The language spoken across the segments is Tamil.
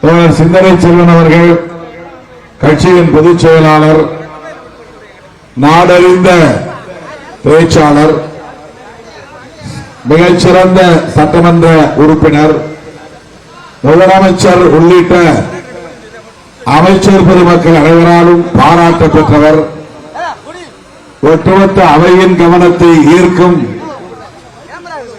தோழர் சிந்தனை செல்வன் அவர்கள் கட்சியின் பொதுச் செயலாளர், நாடறிந்த பேச்சாளர், மிகச்சிறந்த சட்டமன்ற உறுப்பினர், முதலமைச்சர் உள்ளிட்ட அமைச்சர் பெருமக்கள் அனைவராலும் பாராட்ட பெற்றவர், ஒட்டுமொத்த அவையின் கவனத்தை ஈர்க்கும்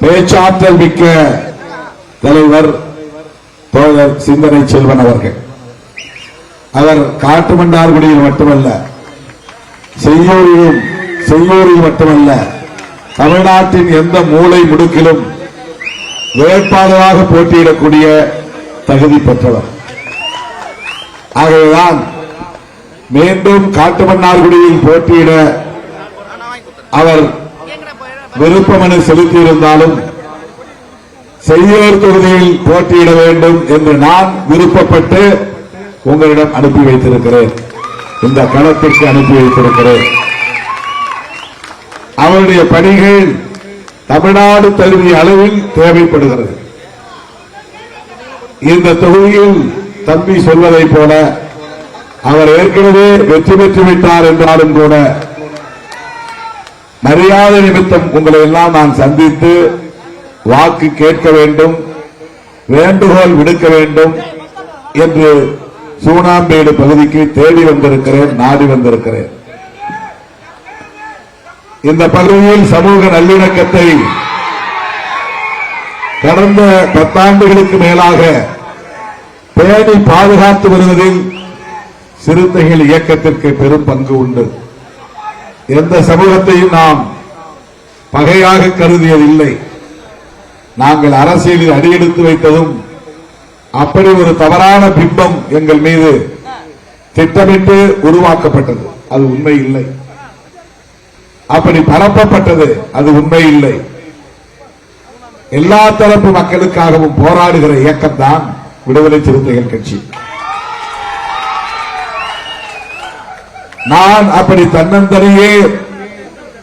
பேச்சாற்றல் மிக்க தலைவர் தோழர் சிந்தனை செல்வன் அவர்கள். அவர் காட்டுமன்னார்குடியில் மட்டுமல்ல, செய்யூரில் மட்டுமல்ல, தமிழ்நாட்டின் எந்த மூலை முடுக்கிலும் வேட்பாளராக போட்டியிடக்கூடிய தகுதி பெற்றவர். ஆகவேதான் மீண்டும் காட்டுமன்னார்குடியில் போட்டியிட அவர் விருப்ப மனு செலுத்தியிருந்தாலும் செய்யூர் தொகுதியில் போட்டியிட வேண்டும் என்று நான் விருப்பப்பட்டு உங்களிடம் அனுப்பி வைத்திருக்கிறேன். இந்த களத்திற்கு அனுப்பி வைத்திருக்கிறேன். அவருடைய பணிகள் தமிழ்நாடு தழுவிய அளவில் தேவைப்படுகிறது. இந்த தொகுதியில் தம்பி சொல்வதை போல அவர் ஏற்கனவே வெற்றி பெற்று விட்டார் என்றாலும் கூட மரியாதை நிமித்தம் உங்களை எல்லாம் நான் சந்தித்து வாக்கு கேட்க வேண்டும், வேண்டுகோள் விடுக்க வேண்டும் என்று சூனாம்பேடு பகுதிக்கு தேடி வந்திருக்கிறேன், நாடி வந்திருக்கிறேன். இந்த பகுதியில் சமூக நல்லிணக்கத்தை கடந்த 10 ஆண்டுகளுக்கு மேலாக பேணி பாதுகாத்து வருவதில் சிறுத்தைகள் இயக்கத்திற்கு பெரும் பங்கு உண்டு. எந்த சமூகத்தையும் நாம் பகையாக கருதியதில்லை. நாங்கள் அரசியலில் அடியெடுத்து வைத்ததும் அப்படி ஒரு தவறான பிம்பம் எங்கள் மீது திட்டமிட்டு உருவாக்கப்பட்டது. அது உண்மை இல்லை. அப்படி பரப்பப்பட்டது. அது உண்மை இல்லை. எல்லா தரப்பு மக்களுக்காகவும் போராடுகிற இயக்கம் தான் விடுதலை சிறுத்தைகள் கட்சி. நான் அப்படி தன்னந்தனியே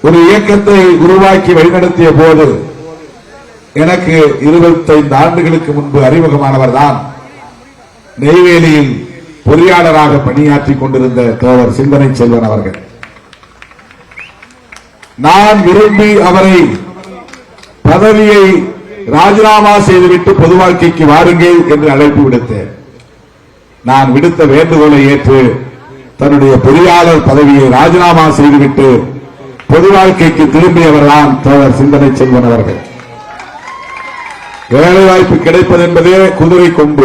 ஒரு இயக்கத்தை உருவாக்கி வழிநடத்திய போது எனக்கு 25 ஆண்டுகளுக்கு முன்பு அறிமுகமானவர் தான் நெய்வேலியில் பொறியாளராக பணியாற்றிக் கொண்டிருந்த தோழர் சிந்தனை செல்வன் அவர்கள். நான் விரும்பி அவரை பதவியை ராஜினாமா செய்துவிட்டு பொது வாழ்க்கைக்கு வாருங்கள் என்று அழைப்பு விடுத்தேன். நான் விடுத்த வேண்டுகோளை ஏற்று தன்னுடைய பொறியாளர் பதவியை ராஜினாமா செய்துவிட்டு பொது வாழ்க்கைக்கு திரும்பியவர் தான் தோழர் சிந்தனை செல்வன் அவர்கள். வேலைவாய்ப்பு கிடைப்பது என்பதே குதிரை கொம்பு.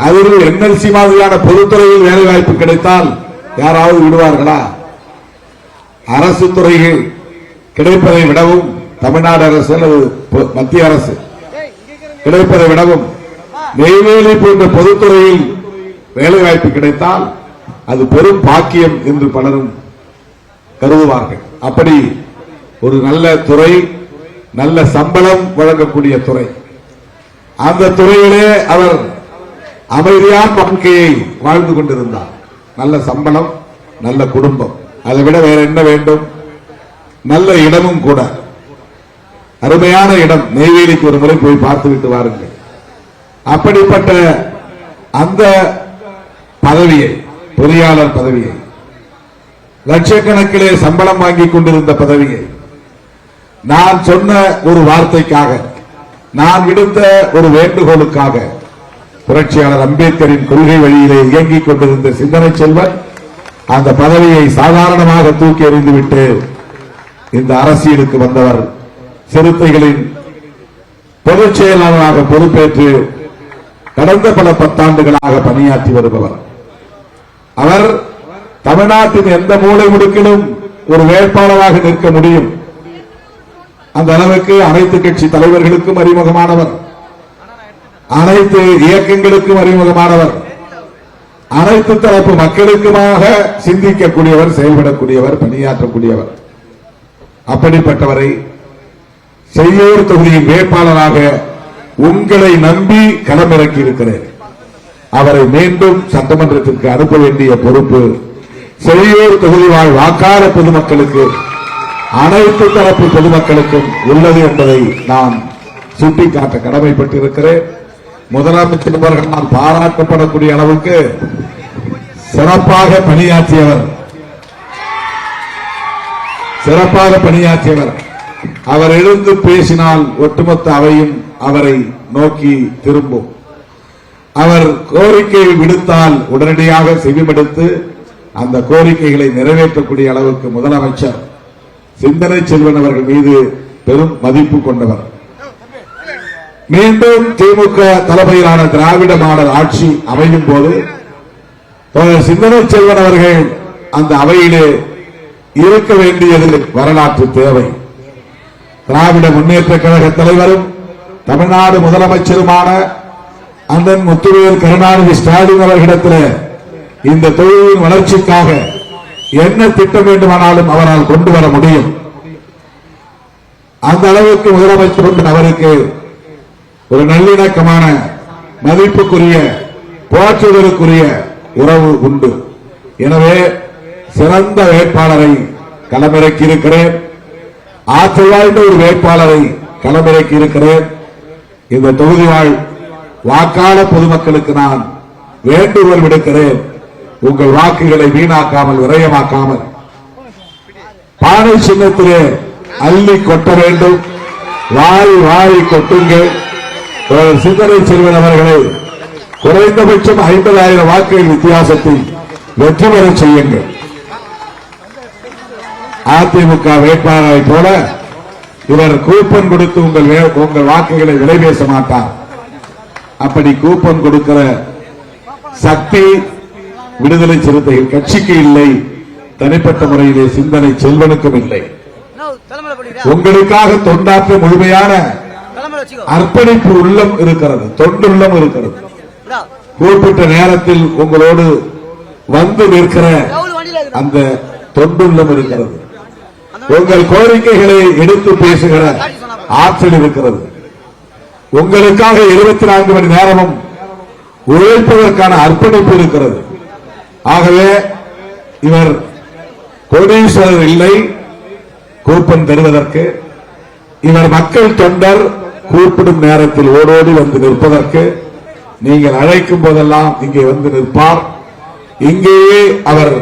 அதில் NLC மாதிரியான பொதுத்துறையில் வேலைவாய்ப்பு கிடைத்தால் யாராவது விடுவார்களா? அரசு துறையில் கிடைப்பதை விடவும், தமிழ்நாடு அரசு அல்லது மத்திய அரசு கிடைப்பதை விடவும் நெய்வேலி போன்ற பொதுத்துறையில் வேலைவாய்ப்பு கிடைத்தால் அது பெரும் பாக்கியம் என்று பலரும் கருதுவார்கள். அப்படி ஒரு நல்ல துறை, நல்ல சம்பளம் வழங்கக்கூடிய துறை. அந்த துறையிலே அவர் அமைதியான வாழ்க்கையை வாழ்ந்து கொண்டிருந்தார். நல்ல சம்பளம், நல்ல குடும்பம். அதை விட வேற என்ன வேண்டும்? நல்ல இடமும் கூட, அருமையான இடம். நெய்வேலிக்கு ஒரு முறை போய் பார்த்துவிட்டு வாருங்கள். அப்படிப்பட்ட அந்த பதவியை, பொறியாளர் பதவியை, லட்சக்கணக்கிலே சம்பளம் வாங்கிக் கொண்டிருந்த பதவியை நான் சொன்ன ஒரு வார்த்தைக்காக, நான் விடுத்த ஒரு வேண்டுகோளுக்காக புரட்சியாளர் அம்பேத்கரின் கொள்கை வழியிலே இயங்கிக் கொண்டிருந்த சிந்தனை செல்வன் அந்த பதவியை சாதாரணமாக தூக்கி எறிந்துவிட்டு இந்த அரசியலுக்கு வந்தவர். சிறுத்தைகளின் பொதுச் செயலாளராக பொறுப்பேற்று கடந்த பல 10 ஆண்டுகளாக பணியாற்றி வருபவர். அவர் தமிழ்நாட்டின் எந்த மூலை முடுக்கிலும் ஒரு வேட்பாளராக நிற்க முடியும். அந்த அளவுக்கு அனைத்து கட்சி தலைவர்களுக்கும் அறிமுகமானவர், அனைத்து இயக்கங்களுக்கும் அறிமுகமானவர், அனைத்து தரப்பு மக்களுக்குமாக சிந்திக்கக்கூடியவர், செயல்படக்கூடியவர், பணியாற்றக்கூடியவர். அப்படிப்பட்டவரை செய்யூர் தொகுதியின் வேட்பாளராக உங்களை நம்பி களமிறக்கி இருக்கிறேன். அவரை மீண்டும் சட்டமன்றத்திற்கு அனுப்ப வேண்டிய பொறுப்பு செய்யூர் தொகுதி வாழ் வாக்காள பொதுமக்களுக்கு, அனைத்து தரப்பு பொதுமக்களுக்கும் உள்ளது என்பதை நான் சுட்டிக்காட்ட கடமைப்பட்டிருக்கிறேன். முதலமைச்சர் அவர்களால் பாராட்டப்படக்கூடிய அளவுக்கு சிறப்பாக பணியாற்றியவர். அவர் எழுந்து பேசினால் ஒட்டுமொத்த அவையும் அவரை நோக்கி திரும்பும். அவர் கோரிக்கை விடுத்தால் உடனடியாக செவிமடுத்து அந்த கோரிக்கைகளை நிறைவேற்றக்கூடிய அளவுக்கு முதலமைச்சர் சிந்தனை செல்வன் அவர்கள் மீது பெரும் மதிப்பு கொண்டவர். மீண்டும் திமுக தலைமையிலான திராவிட மாடல் ஆட்சி அமையும் போது சிந்தனை செல்வன் அவர்கள் அந்த அவையிலே இருக்க வேண்டியது வரலாற்று தேவை. திராவிட முன்னேற்ற கழக தலைவரும் தமிழ்நாடு முதலமைச்சருமான அண்ணன் முத்துவேல் கருணாநிதி ஸ்டாலின் அவர்களிடத்தில் இந்த தொழிலின் வளர்ச்சிக்காக என்ன திட்டம் வேண்டுமானாலும் அவரால் கொண்டு வர முடியும். அந்த அளவுக்கு முதலமைச்சர் அவருக்கு ஒரு நல்லிணக்கமான மதிப்புக்குரிய போற்றுதலுக்குரிய உறவு உண்டு. எனவே சிறந்த வேட்பாளரை களமிறக்கி இருக்கிறேன். ஆற்றல் வாய்ந்த ஒரு வேட்பாளரை களமிறக்கி இருக்கிறேன். இந்த தொகுதி வாழ் வாக்காளர் பொதுமக்களுக்கு நான் வேண்டுகோள் விடுக்கிறேன். உங்கள் வாக்குகளை வீணாக்காமல் விரயமாக்காமல் பானை சின்னத்திலே அள்ளி கொட்ட வேண்டும். வாரி வாரி கொட்டுங்கள். சிந்தனை செல்வன் அவர்களை குறைந்தபட்சம் 50,000 வாக்குகள் வித்தியாசத்தில் வெற்றி பெற செய்யுங்கள். அதிமுக வேட்பாளரை போல இவர் கூப்பன் கொடுத்து உங்கள் வாக்குகளை விலை பேச மாட்டார். அப்படி கூப்பன் கொடுக்கிற சக்தி விடுதலை சிறுத்தைகள் கட்சிக்கு இல்லை. தனிப்பட்ட முறையிலே சிந்தனை செல்வனுக்கும் இல்லை. உங்களுக்காக தொண்டாற்ற முழுமையான அர்ப்பணிப்பு உள்ளம் இருக்கிறது, தொண்டுள்ளம் இருக்கிறது. குறிப்பிட்ட நேரத்தில் உங்களோடு வந்து நிற்கிற அந்த தொண்டுள்ளம் இருக்கிறது. உங்கள் கோரிக்கைகளை எடுத்து பேசுகிற ஆற்றல் இருக்கிறது. உங்களுக்காக 24 மணி நேரமும் உழைப்பதற்கான அர்ப்பணிப்பு இருக்கிறது. ஆகவே இவர் கோடீஸ்வரர் இல்லை கூப்பன் தருவதற்கு. இவர் மக்கள் தொண்டர், கூப்பிடும் நேரத்தில் ஓடோடி வந்து நிற்பதற்கு. நீங்கள் அழைக்கும் போதெல்லாம் இங்கே வந்து நிற்பார். இங்கேயே அவர்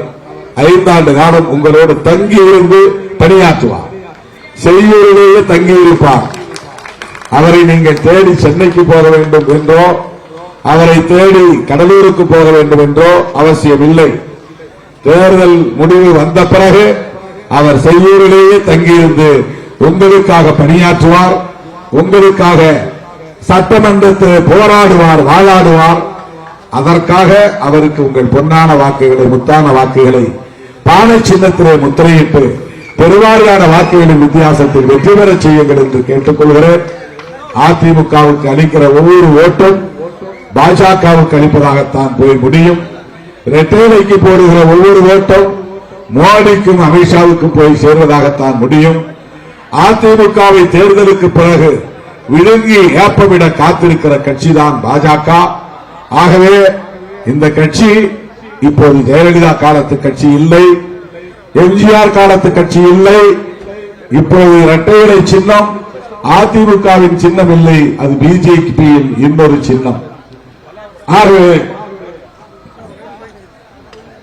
5 ஆண்டு காலம் உங்களோடு தங்கியிருந்து பணியாற்றுவார். செய்யூரிலேயே தங்கியிருப்பார். அவரை நீங்கள் தேடி சென்னைக்கு போக வேண்டும் என்றோ அவரை தேடி கடலூருக்கு போக வேண்டும் என்றோ அவசியமில்லை. தேர்தல் முடிவு வந்த பிறகு அவர் செய்யூரிலேயே தங்கியிருந்து உங்களுக்காக பணியாற்றுவார். உங்களுக்காக சட்டமன்றத்தில் போராடுவார், வாழாடுவார். அதற்காக அவருக்கு உங்கள் பொன்னான வாக்குகளை, முத்தான வாக்குகளை பானை சின்னத்திலே முத்திரையிட்டு பெருவாரியான வாக்குகளின் வித்தியாசத்தில் வெற்றி பெற செய்யுங்கள் என்று கேட்டுக்கொள்கிறேன். அதிமுகவுக்கு அளிக்கிற ஒவ்வொரு ஓட்டும் பாஜகவுக்கு அளிப்பதாகத்தான் போய் முடியும். இரட்டைலைக்கு போடுகிற ஒவ்வொரு ஓட்டும் மோடிக்கும் அமித்ஷாவுக்கும் போய் சேர்வதாகத்தான் முடியும். அதிமுகவை தேர்தலுக்கு பிறகு விழுங்கி ஏப்பமிட காத்திருக்கிற கட்சிதான் பாஜக. ஆகவே இந்த கட்சி இப்போது ஜெயலலிதா காலத்து கட்சி இல்லை, எம்ஜிஆர் காலத்து கட்சி இல்லை. இப்போது இரட்டையிலை சின்னம் அதிமுகவின் சின்னம் இல்லை, அது பிஜேபியின் இன்னொரு சின்னம். ஆகவே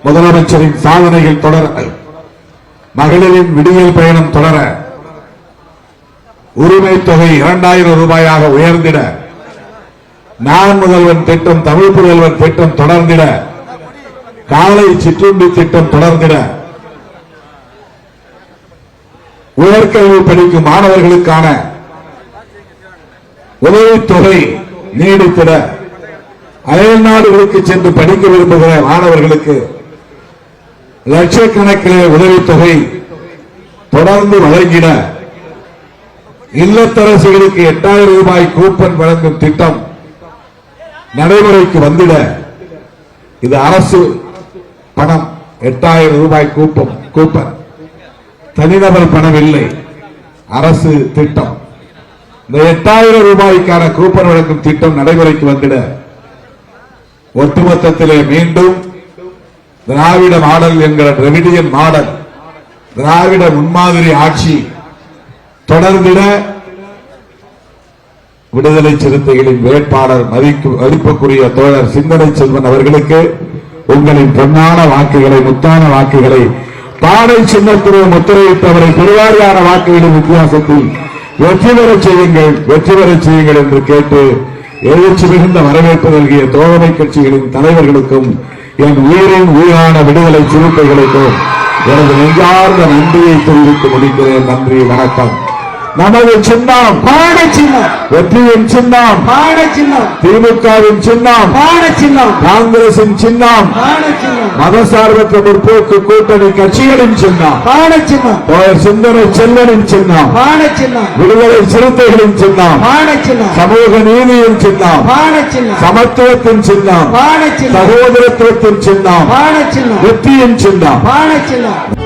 முதலமைச்சரின் சாதனைகள் தொடர, மகளிரின் விடியல் பயணம் தொடர, உரிமை தொகை 2000 ரூபாயாக உயர்ந்திட, நான் முதல்வன் திட்டம், தமிழ் புதல்வன் திட்டம் தொடர்ந்திட, காலை சிற்றுண்டி திட்டம் தொடர்ந்திட, உயர்கல்வி படிக்கும் மாணவர்களுக்கான உதவித்தொகை நீடித்திட, அயல் நாடுகளுக்கு சென்று படிக்க விரும்புகிற மாணவர்களுக்கு லட்சக்கணக்கிலே உதவித்தொகை தொடர்ந்து வழங்கிட, இல்லத்தரசிகளுக்கு 8000 ரூபாய் கூப்பன் வழங்கும் திட்டம் நடைமுறைக்கு வந்திட, இது அரசு பணம். 8000 ரூபாய் கூப்பன் தனிநபர் பணம் இல்லை, அரசு திட்டம். இந்த 8000 ரூபாய்க்கான கூப்பன் வழங்கும் திட்டம் நடைமுறைக்கு வந்திட, ஒட்டுமொத்தத்திலே மீண்டும் திராவிட மாடல் என்கிற டிராவிடியன் மாடல், திராவிட முன்மாதிரி ஆட்சி தொடர்ந்திட விடுதலை சிறுத்தைகளின் வேட்பாளர் மதிப்புக்குரிய தோழர் சிந்தனை செல்வன் அவர்களுக்கு உங்களின் பொன்னான வாக்குகளை, முத்தான வாக்குகளை, பாடை சின்னத்திலே முத்திரையிட்டவரை பெருவாரியான வாக்குகளின் வித்தியாசத்தில் வெற்றி பெறச் செய்யுங்கள் என்று கேட்டு எழுச்சி மிகுந்த வரவேற்பு நல்கிய தோழமை கட்சிகளின் தலைவர்களுக்கும் என் உயிரின் உயிரான விடுதலை சிறுத்தைகளுக்கும் எனது நெஞ்சார்ந்த நன்றியை தெரிவித்து முடிக்கிறேன். நன்றி, வணக்கம். நமது சின்னம் பாட சின்னம், வெற்றியின் சின்னம் பாட சின்னம், திமுகவின் சின்னம் பாட சின்னம், காங்கிரசின் சின்னம், பாட சின்னம், மதசார்பற்ற முற்போக்கு கூட்டணி கட்சிகளின் சின்னம், பாட சின்னம், தோழர் சிந்தனை செல்வனின் சின்னம், பாட சின்னம், விடுதலை சிறுத்தைகளின் சின்னம், பாட சின்னம், சமூக நீதியின் சின்னம், பாட சின்னம், சமத்துவத்தின் சின்னம், பாட சின்னம், சகோதரத்துவத்தின் சின்னம், பாட சின்னம், வெற்றியின் சின்னம். பாட சின்னம்.